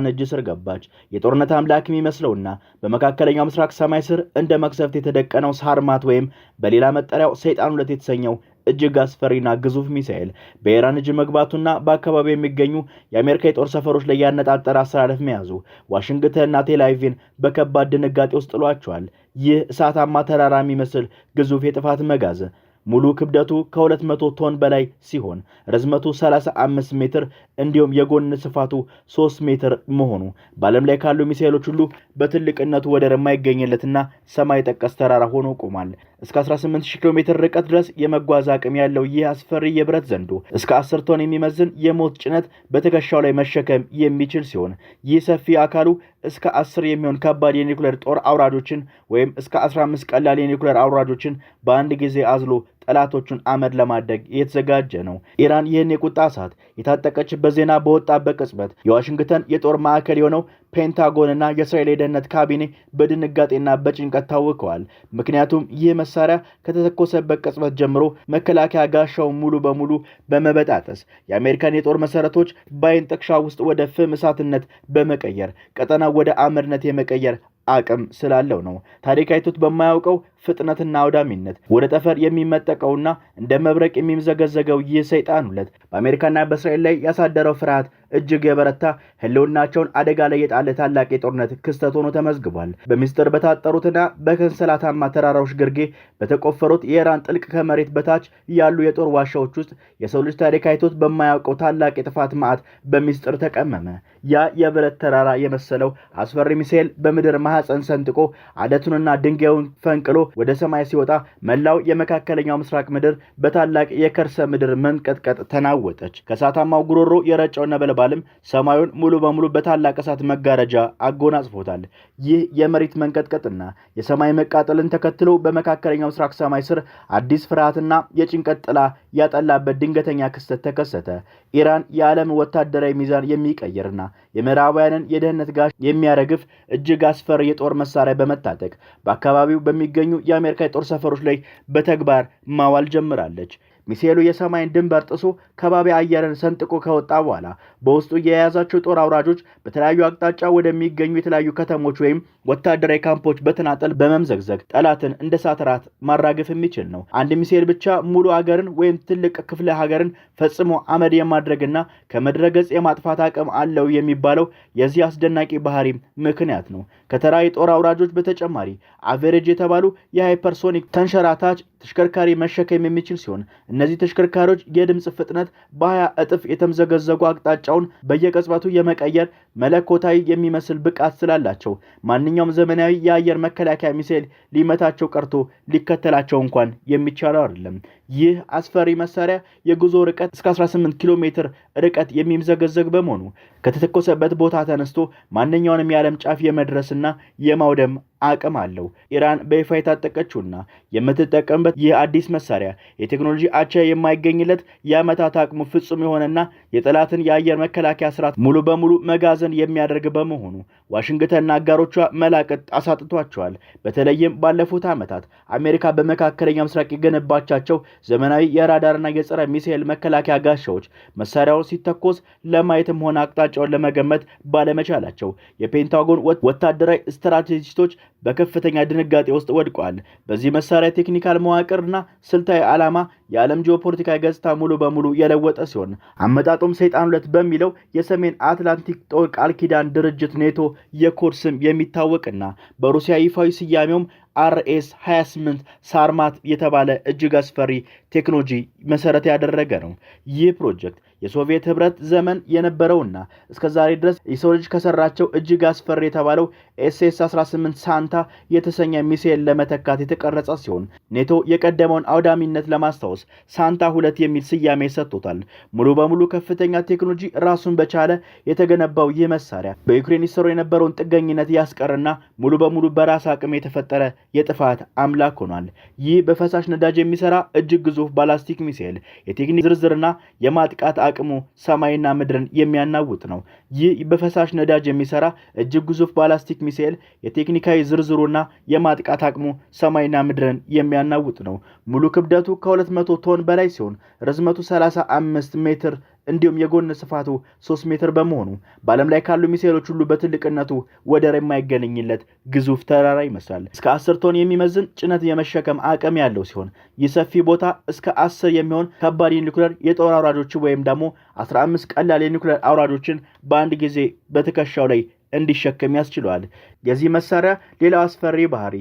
እጅ ስር ገባች። የጦርነት አምላክ የሚመስለውና በመካከለኛው ምስራቅ ሰማይ ስር እንደ መቅሰፍት የተደቀነው ሳርማት ወይም በሌላ መጠሪያው ሰይጣን 2 የተሰኘው እጅግ አስፈሪና ግዙፍ ሚሳኤል በኢራን እጅ መግባቱና በአካባቢው የሚገኙ የአሜሪካ የጦር ሰፈሮች ላይ ያነጣጠረ አሰላለፍ መያዙ ዋሽንግተንና ቴል አቪቭን በከባድ ድንጋጤ ውስጥ ጥሏቸዋል። ይህ እሳታማ ተራራ የሚመስል ግዙፍ የጥፋት መጋዘን ሙሉ ክብደቱ ከ200 ቶን በላይ ሲሆን ርዝመቱ 35 ሜትር እንዲሁም የጎን ስፋቱ 3 ሜትር መሆኑ በዓለም ላይ ካሉ ሚሳኤሎች ሁሉ በትልቅነቱ ወደር የማይገኝለትና ሰማይ ጠቀስ ተራራ ሆኖ ቆሟል። እስከ 18000 ኪሎ ሜትር ርቀት ድረስ የመጓዝ አቅም ያለው ይህ አስፈሪ የብረት ዘንዶ እስከ 10 ቶን የሚመዝን የሞት ጭነት በትከሻው ላይ መሸከም የሚችል ሲሆን ይህ ሰፊ አካሉ እስከ 10 የሚሆን ከባድ የኒውክሌር ጦር አውራጆችን ወይም እስከ 15 ቀላል የኒውክሌር አውራጆችን በአንድ ጊዜ አዝሎ ጠላቶቹን አመድ ለማድረግ የተዘጋጀ ነው። ኢራን ይህን የቁጣ እሳት የታጠቀችበት ዜና በወጣበት ቅጽበት የዋሽንግተን የጦር ማዕከል የሆነው ፔንታጎንና የእስራኤል የደህንነት ካቢኔ በድንጋጤና በጭንቀት ታውከዋል። ምክንያቱም ይህ መሳሪያ ከተተኮሰበት ቅጽበት ጀምሮ መከላከያ ጋሻውን ሙሉ በሙሉ በመበጣጠስ የአሜሪካን የጦር መሰረቶች በአይን ጥቅሻ ውስጥ ወደ ፍም እሳትነት በመቀየር ቀጠና ወደ አመድነት የመቀየር አቅም ስላለው ነው። ታሪክ አይቶት በማያውቀው ፍጥነትና አውዳሚነት ወደ ጠፈር የሚመጠቀውና እንደ መብረቅ የሚምዘገዘገው ይህ ሰይጣን 2 በአሜሪካና በእስራኤል ላይ ያሳደረው ፍርሃት እጅግ የበረታ ህልውናቸውን አደጋ ላይ የጣለ ታላቅ የጦርነት ክስተት ሆኖ ተመዝግቧል። በሚስጥር በታጠሩትና በከንሰላታማ ተራራዎች ግርጌ በተቆፈሩት የኢራን ጥልቅ ከመሬት በታች ያሉ የጦር ዋሻዎች ውስጥ የሰው ልጅ ታሪክ አይቶት በማያውቀው ታላቅ የጥፋት ማዕት በሚስጥር ተቀመመ። ያ የብረት ተራራ የመሰለው አስፈሪ ሚሳኤል በምድር ማህፀን ሰንጥቆ አለቱንና ድንጋዩን ፈንቅሎ ወደ ሰማይ ሲወጣ መላው የመካከለኛው ምስራቅ ምድር በታላቅ የከርሰ ምድር መንቀጥቀጥ ተናወጠች። ከእሳታማው ጉሮሮ የረጨው ነበልባልም ሰማዩን ሙሉ በሙሉ በታላቅ እሳት መጋረጃ አጎናጽፎታል። ይህ የመሬት መንቀጥቀጥና የሰማይ መቃጠልን ተከትሎ በመካከለኛው ምስራቅ ሰማይ ስር አዲስ ፍርሃትና የጭንቀት ጥላ ያጠላበት ድንገተኛ ክስተት ተከሰተ። ኢራን የዓለም ወታደራዊ ሚዛን የሚቀይርና የምዕራባውያንን የደህንነት ጋሻ የሚያረግፍ እጅግ አስፈሪ የጦር መሳሪያ በመታጠቅ በአካባቢው በሚገኙ የአሜሪካ የጦር ሰፈሮች ላይ በተግባር ማዋል ጀምራለች። ሚሳኤሉ የሰማይን ድንበር ጥሶ ከባቢ አየርን ሰንጥቆ ከወጣ በኋላ በውስጡ የያዛቸው ጦር አውራጆች በተለያዩ አቅጣጫ ወደሚገኙ የተለያዩ ከተሞች ወይም ወታደራዊ ካምፖች በተናጠል በመምዘግዘግ ጠላትን እንደ ሳትራት ማራገፍ የሚችል ነው። አንድ ሚሳኤል ብቻ ሙሉ ሀገርን ወይም ትልቅ ክፍለ ሀገርን ፈጽሞ አመድ የማድረግና ከምድረገጽ የማጥፋት አቅም አለው የሚባለው የዚህ አስደናቂ ባህሪ ምክንያት ነው። ከተራ የጦር አውራጆች በተጨማሪ አቬሬጅ የተባሉ የሃይፐርሶኒክ ተንሸራታች ተሽከርካሪ መሸከም የሚችል ሲሆን እነዚህ ተሽከርካሪዎች የድምጽ ፍጥነት በ20 እጥፍ የተምዘገዘጉ አቅጣጫውን በየቅጽበቱ የመቀየር መለኮታዊ የሚመስል ብቃት ስላላቸው ማንኛውም ዘመናዊ የአየር መከላከያ ሚሳኤል ሊመታቸው ቀርቶ ሊከተላቸው እንኳን የሚቻለው አይደለም። ይህ አስፈሪ መሳሪያ የጉዞ ርቀት እስከ 18 ኪሎ ሜትር ርቀት የሚምዘገዘግ በመሆኑ ከተተኮሰበት ቦታ ተነስቶ ማንኛውንም የዓለም ጫፍ የመድረስና የማውደም አቅም አለው። ኢራን በይፋ የታጠቀችውና የምትጠቀምበት ይህ አዲስ መሳሪያ የቴክኖሎጂ አቻ የማይገኝለት የዓመታት አቅሙ ፍጹም የሆነና የጠላትን የአየር መከላከያ ስርዓት ሙሉ በሙሉ መጋዘን የሚያደርግ በመሆኑ ዋሽንግተንና አጋሮቿ መላቀጥ አሳጥቷቸዋል። በተለይም ባለፉት ዓመታት አሜሪካ በመካከለኛ ምስራቅ የገነባቻቸው ዘመናዊ የራዳርና የጸረ ሚሳኤል መከላከያ ጋሻዎች መሳሪያውን ሲተኮስ ለማየትም ሆነ አቅጣጫውን ለመገመት ባለመቻላቸው የፔንታጎን ወታደራዊ ስትራቴጂስቶች በከፍተኛ ድንጋጤ ውስጥ ወድቀዋል። በዚህ መሳሪያ ቴክኒካል መዋቅርና ስልታዊ ዓላማ የዓለም ጂኦፖለቲካዊ ገጽታ ሙሉ በሙሉ የለወጠ ሲሆን አመጣጡም ሰይጣን 2 በሚለው የሰሜን አትላንቲክ ጦር ቃል ኪዳን ድርጅት ኔቶ የኮድ ስም የሚታወቅና በሩሲያ ይፋዊ ስያሜውም RS-28 ሳርማት የተባለ እጅግ አስፈሪ ቴክኖሎጂ መሰረት ያደረገ ነው። ይህ ፕሮጀክት የሶቪየት ህብረት ዘመን የነበረውና እስከዛሬ ድረስ የሰው ልጅ ከሰራቸው እጅግ አስፈሪ የተባለው SS-18 ሳንታ የተሰኘ ሚሳኤል ለመተካት የተቀረጸ ሲሆን ኔቶ የቀደመውን አውዳሚነት ለማስታወስ ሳንታ 2 የሚል ስያሜ ሰጥቶታል። ሙሉ በሙሉ ከፍተኛ ቴክኖሎጂ ራሱን በቻለ የተገነባው ይህ መሳሪያ በዩክሬን ይሰሩ የነበረውን ጥገኝነት ያስቀርና ሙሉ በሙሉ በራስ አቅም የተፈጠረ የጥፋት አምላክ ሆኗል። ይህ በፈሳሽ ነዳጅ የሚሰራ እጅግ ግዙፍ ባላስቲክ ሚሳኤል የቴክኒክ ዝርዝርና የማጥቃት አቅሙ ሰማይና ምድርን የሚያናውጥ ነው። ይህ በፈሳሽ ነዳጅ የሚሰራ እጅግ ግዙፍ ባላስቲክ ሚሳኤል የቴክኒካዊ ዝርዝሩና የማጥቃት አቅሙ ሰማይና ምድርን የሚያናውጥ ነው። ሙሉ ክብደቱ ከ200 ቶን በላይ ሲሆን ርዝመቱ 35 ሜትር እንዲሁም የጎን ስፋቱ 3 ሜትር በመሆኑ በዓለም ላይ ካሉ ሚሳኤሎች ሁሉ በትልቅነቱ ወደር የማይገናኝለት ግዙፍ ተራራ ይመስላል። እስከ 10 ቶን የሚመዝን ጭነት የመሸከም አቅም ያለው ሲሆን ይህ ሰፊ ቦታ እስከ 10 የሚሆን ከባድ የኒውክሌር የጦር አውራጆችን ወይም ደግሞ 15 ቀላል የኒውክሌር አውራጆችን በአንድ ጊዜ በትከሻው ላይ እንዲሸከም ያስችለዋል። የዚህ መሳሪያ ሌላው አስፈሪ ባህሪ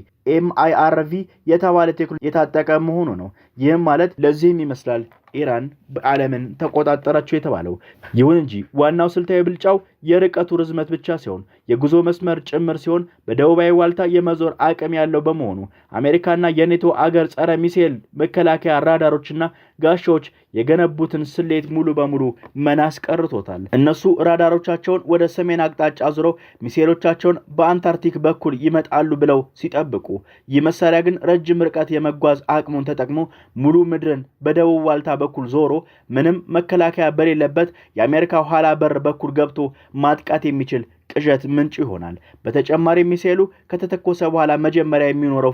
MIRV የተባለ ቴክኖሎጂ የታጠቀ መሆኑ ነው። ይህም ማለት ለዚህም ይመስላል ኢራን ዓለምን ተቆጣጠረችው የተባለው። ይሁን እንጂ ዋናው ስልታዊ ብልጫው የርቀቱ ርዝመት ብቻ ሲሆን የጉዞ መስመር ጭምር ሲሆን በደቡባዊ ዋልታ የመዞር አቅም ያለው በመሆኑ አሜሪካና የኔቶ አገር ጸረ ሚሳኤል መከላከያ ራዳሮችና ጋሻዎች የገነቡትን ስሌት ሙሉ በሙሉ መና አስቀርቶታል። እነሱ ራዳሮቻቸውን ወደ ሰሜን አቅጣጫ አዙረው ሚሳኤሎቻቸውን በአንታርክቲክ በኩል ይመጣሉ ብለው ሲጠብቁ፣ ይህ መሳሪያ ግን ረጅም ርቀት የመጓዝ አቅሙን ተጠቅሞ ሙሉ ምድርን በደቡብ ዋልታ በኩል ዞሮ ምንም መከላከያ በሌለበት የአሜሪካ ኋላ በር በኩል ገብቶ ማጥቃት የሚችል ቅዠት ምንጭ ይሆናል። በተጨማሪ ሚሳኤሉ ከተተኮሰ በኋላ መጀመሪያ የሚኖረው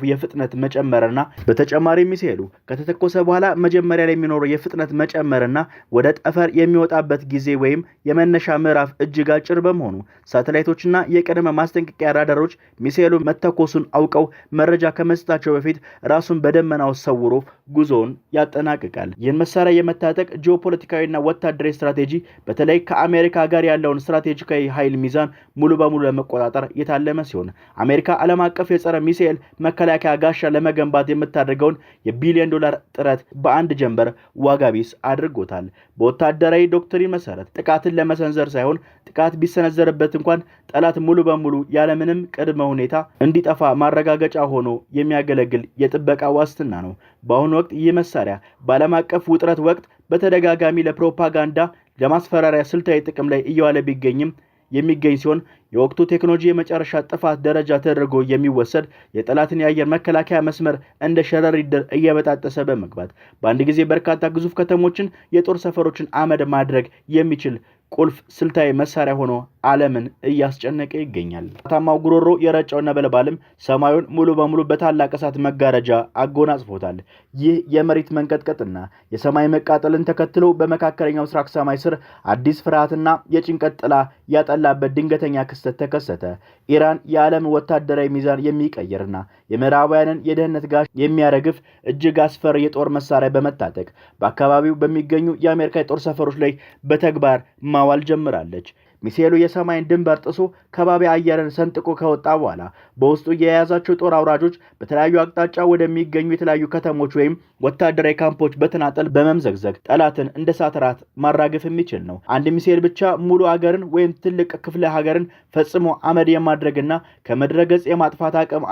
የፍጥነት መጨመርና ወደ ጠፈር የሚወጣበት ጊዜ ወይም የመነሻ ምዕራፍ እጅግ አጭር በመሆኑ ሳተላይቶችና የቅድመ ማስጠንቀቂያ ራዳሮች ሚሳኤሉ መተኮሱን አውቀው መረጃ ከመስጠታቸው በፊት ራሱን በደመናው ሰውሮ ጉዞውን ያጠናቅቃል። ይህን መሳሪያ የመታጠቅ ጂኦፖለቲካዊና ወታደራዊ ስትራቴጂ በተለይ ከአሜሪካ ጋር ያለውን ስትራቴጂካዊ ኃይል ሚዛን ሙሉ በሙሉ ለመቆጣጠር የታለመ ሲሆን አሜሪካ ዓለም አቀፍ የጸረ ሚሳኤል መከላከያ ጋሻ ለመገንባት የምታደርገውን የቢሊዮን ዶላር ጥረት በአንድ ጀንበር ዋጋ ቢስ አድርጎታል። በወታደራዊ ዶክትሪን መሰረት ጥቃትን ለመሰንዘር ሳይሆን ጥቃት ቢሰነዘርበት እንኳን ጠላት ሙሉ በሙሉ ያለምንም ቅድመ ሁኔታ እንዲጠፋ ማረጋገጫ ሆኖ የሚያገለግል የጥበቃ ዋስትና ነው። በአሁኑ ወቅት ይህ መሳሪያ በዓለም አቀፍ ውጥረት ወቅት በተደጋጋሚ ለፕሮፓጋንዳ ለማስፈራሪያ ስልታዊ ጥቅም ላይ እየዋለ ቢገኝም የሚገኝ ሲሆን የወቅቱ ቴክኖሎጂ የመጨረሻ ጥፋት ደረጃ ተደርጎ የሚወሰድ የጠላትን የአየር መከላከያ መስመር እንደ ሸረሪት ድር እየበጣጠሰ በመግባት በአንድ ጊዜ በርካታ ግዙፍ ከተሞችን የጦር ሰፈሮችን አመድ ማድረግ የሚችል ቁልፍ ስልታዊ መሳሪያ ሆኖ ዓለምን እያስጨነቀ ይገኛል። ታማው ጉሮሮ የረጨው ነበልባልም ሰማዩን ሙሉ በሙሉ በታላቅ እሳት መጋረጃ አጎናጽፎታል። ይህ የመሬት መንቀጥቀጥና የሰማይ መቃጠልን ተከትሎ በመካከለኛው ምስራቅ ሰማይ ስር አዲስ ፍርሃትና የጭንቀት ጥላ ያጠላበት ድንገተኛ ክስተት ተከሰተ። ኢራን የዓለም ወታደራዊ ሚዛን የሚቀይርና የምዕራባውያንን የደህንነት ጋሻ የሚያረግፍ እጅግ አስፈሪ የጦር መሳሪያ በመታጠቅ በአካባቢው በሚገኙ የአሜሪካ የጦር ሰፈሮች ላይ በተግባር ማዋል ጀምራለች። ሚሳኤሉ የሰማይን ድንበር ጥሶ ከባቢ አየርን ሰንጥቆ ከወጣ በኋላ በውስጡ የያዛቸው ጦር አውራጆች በተለያዩ አቅጣጫ ወደሚገኙ የተለያዩ ከተሞች ወይም ወታደራዊ ካምፖች በተናጠል በመምዘግዘግ ጠላትን እንደ ሳትራት ማራገፍ የሚችል ነው። አንድ ሚሳኤል ብቻ ሙሉ ሀገርን ወይም ትልቅ ክፍለ ሀገርን ፈጽሞ አመድ የማድረግና ከምድረ ገጽ የማጥፋት አቅም